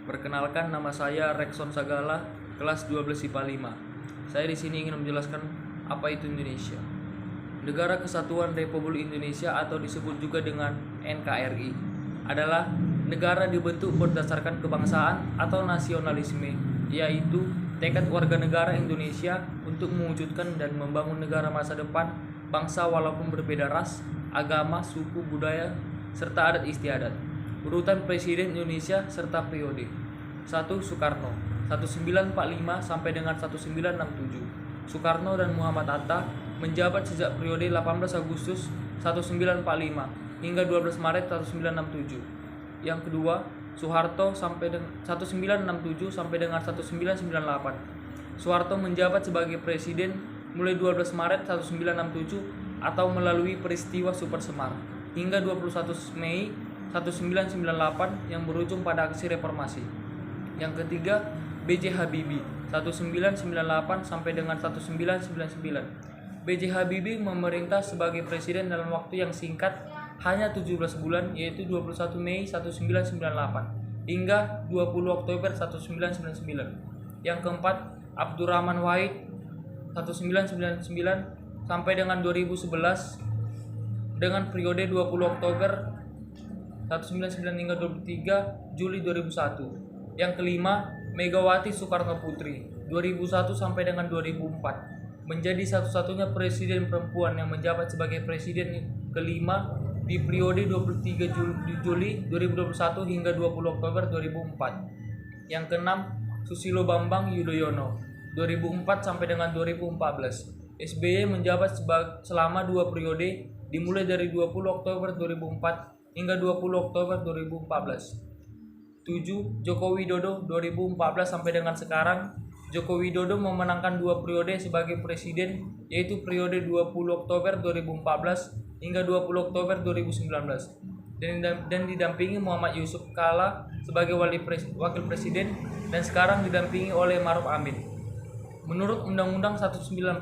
Perkenalkan, nama saya Rekson Sagala, kelas 12 IPA 5. Saya di sini ingin menjelaskan apa itu Indonesia. Negara Kesatuan Republik Indonesia atau disebut juga dengan NKRI adalah negara dibentuk berdasarkan kebangsaan atau nasionalisme, yaitu tekad warga negara Indonesia untuk mewujudkan dan membangun negara masa depan bangsa walaupun berbeda ras, agama, suku, budaya, serta adat istiadat. Urutan Presiden Indonesia serta periode. 1. Soekarno 1945 sampai dengan 1967. Soekarno dan Muhammad Hatta menjabat sejak periode 18 Agustus 1945 hingga 12 Maret 1967. Yang kedua, Soeharto sampai dengan 1967 sampai dengan 1998. Soeharto menjabat sebagai presiden mulai 12 Maret 1967 atau melalui peristiwa Super Semar hingga 21 Mei 1998 yang berujung pada aksi reformasi. Yang ketiga, B.J. Habibie 1998 sampai dengan 1999. B.J. Habibie memerintah sebagai presiden dalam waktu yang singkat, hanya 17 bulan, yaitu 21 Mei 1998 hingga 20 Oktober 1999. Yang keempat, Abdurrahman Wahid 1999 sampai dengan 2011 dengan periode 20 Oktober 1999 hingga 23 Juli 2001. Yang kelima, Megawati Soekarno Putri 2001 sampai dengan 2004 menjadi satu-satunya presiden perempuan yang menjabat sebagai presiden kelima di periode 23 Juli 2021 hingga 20 Oktober 2004. Yang keenam, Susilo Bambang Yudhoyono 2004 sampai dengan 2014. SBY menjabat selama 2 periode dimulai dari 20 Oktober 2004 hingga 20 Oktober 2014. 7. Joko Widodo 2014 sampai dengan sekarang. Joko Widodo memenangkan 2 periode sebagai presiden, yaitu periode 20 Oktober 2014 hingga 20 Oktober 2019 dan didampingi Muhammad Yusuf Kala sebagai wakil presiden dan sekarang didampingi oleh Maruf Amin. Menurut Undang-Undang 1945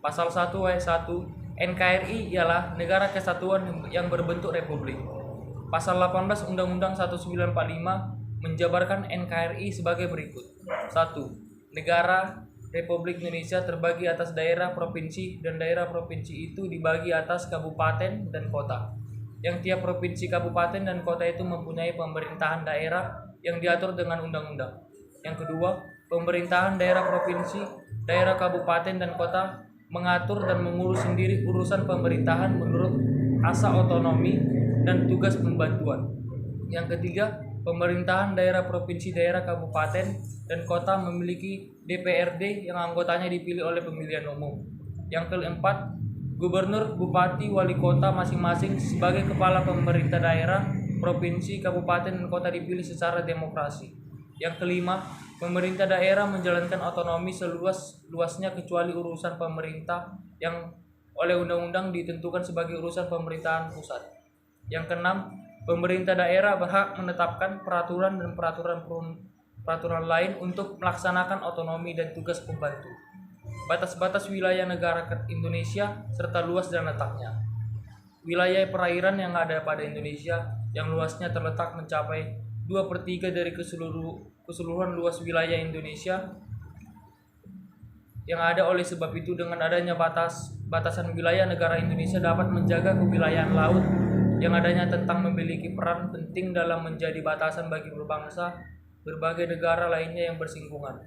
Pasal 1 ayat 1, NKRI ialah negara kesatuan yang berbentuk republik. Pasal 18 Undang-Undang 1945 menjabarkan NKRI sebagai berikut. 1. Negara Republik Indonesia terbagi atas daerah provinsi dan daerah provinsi itu dibagi atas kabupaten dan kota. Yang tiap provinsi, kabupaten dan kota itu mempunyai pemerintahan daerah yang diatur dengan undang-undang. Yang kedua, pemerintahan daerah provinsi, daerah kabupaten dan kota mengatur dan mengurus sendiri urusan pemerintahan menurut asa otonomi dan tugas pembantuan. Yang ketiga, pemerintahan daerah provinsi, daerah kabupaten dan kota memiliki DPRD yang anggotanya dipilih oleh pemilihan umum. Yang keempat, gubernur, bupati, wali kota masing-masing sebagai kepala pemerintah daerah, provinsi, kabupaten dan kota dipilih secara demokrasi. Yang kelima, pemerintah daerah menjalankan otonomi seluas-luasnya kecuali urusan pemerintah yang oleh undang-undang ditentukan sebagai urusan pemerintahan pusat. Yang keenam, pemerintah daerah berhak menetapkan peraturan dan peraturan lain untuk melaksanakan otonomi dan tugas pembantu. Batas-batas wilayah negara Indonesia serta luas dan letaknya. Wilayah perairan yang ada pada Indonesia yang luasnya terletak mencapai 2/3 dari keseluruhan luas wilayah Indonesia yang ada. Oleh sebab itu, dengan adanya batasan wilayah negara Indonesia dapat menjaga kewilayahan laut yang adanya tentang memiliki peran penting dalam menjadi batasan bagi berbangsa berbagai negara lainnya yang bersinggungan.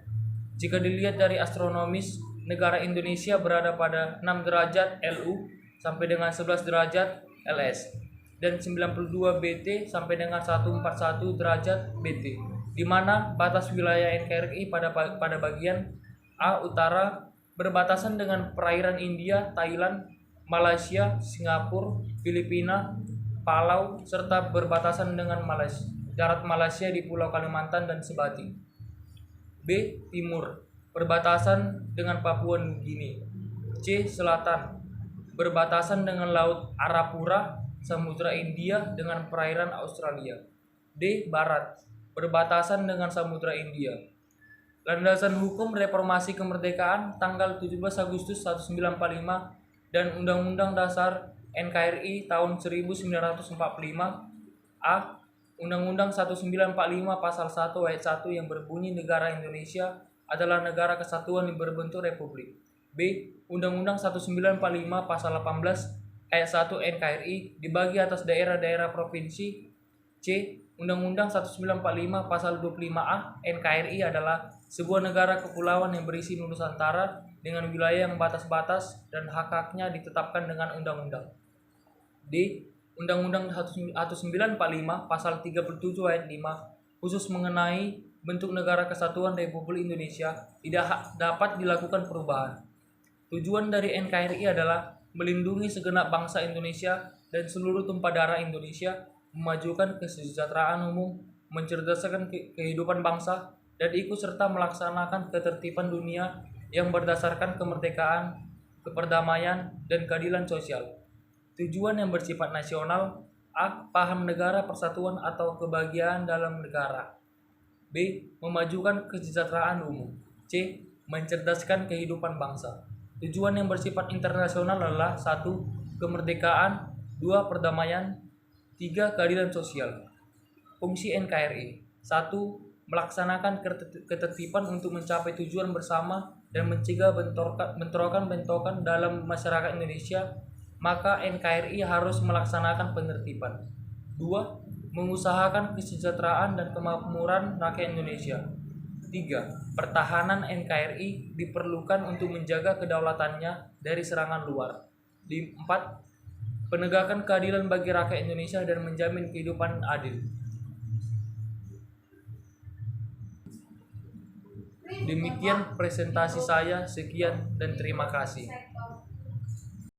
Jika dilihat dari astronomis, negara Indonesia berada pada 6 derajat LU sampai dengan 11 derajat LS dan 92 BT sampai dengan 141 derajat BT, di mana batas wilayah NKRI pada bagian A utara berbatasan dengan perairan India, Thailand, Malaysia, Singapura, Filipina, Palau serta berbatasan dengan darat Malaysia di Pulau Kalimantan dan Sebati. B. Timur berbatasan dengan Papua Nugini. C. Selatan berbatasan dengan Laut Arafura, Samudra India dengan perairan Australia. D. Barat berbatasan dengan Samudra India. Landasan hukum Reformasi Kemerdekaan tanggal 17 Agustus 1945 dan Undang-Undang Dasar NKRI tahun 1945. A. Undang-Undang 1945 Pasal 1 Ayat 1 yang berbunyi negara Indonesia adalah negara kesatuan yang berbentuk republik. B. Undang-Undang 1945 Pasal 18 Ayat 1 NKRI dibagi atas daerah-daerah provinsi. C. Undang-Undang 1945 Pasal 25A NKRI adalah sebuah negara kepulauan yang berisi Nusantara dengan wilayah yang batas-batas dan hak-haknya ditetapkan dengan undang-undang. D. Undang-Undang 1945 Pasal 37 Ayat 5 khusus mengenai bentuk negara kesatuan Republik Indonesia tidak dapat dilakukan perubahan. Tujuan dari NKRI adalah melindungi segenap bangsa Indonesia dan seluruh tumpah darah Indonesia, memajukan kesejahteraan umum, mencerdaskan kehidupan bangsa, dan ikut serta melaksanakan ketertiban dunia yang berdasarkan kemerdekaan, keperdamaian, dan keadilan sosial. Tujuan yang bersifat nasional. A. Paham negara, persatuan atau kebahagiaan dalam negara. B. Memajukan kesejahteraan umum. C. Mencerdaskan kehidupan bangsa. Tujuan yang bersifat internasional adalah 1. Kemerdekaan, 2. Perdamaian, 3. Keadilan sosial. Fungsi NKRI. 1. Melaksanakan ketertiban untuk mencapai tujuan bersama dan mencegah bentrokan dalam masyarakat Indonesia, maka NKRI harus melaksanakan penertiban. 2. Mengusahakan kesejahteraan dan kemakmuran rakyat Indonesia. 3. Pertahanan NKRI diperlukan untuk menjaga kedaulatannya dari serangan luar. 4. Penegakan keadilan bagi rakyat Indonesia dan menjamin kehidupan adil. Demikian presentasi saya, sekian dan terima kasih.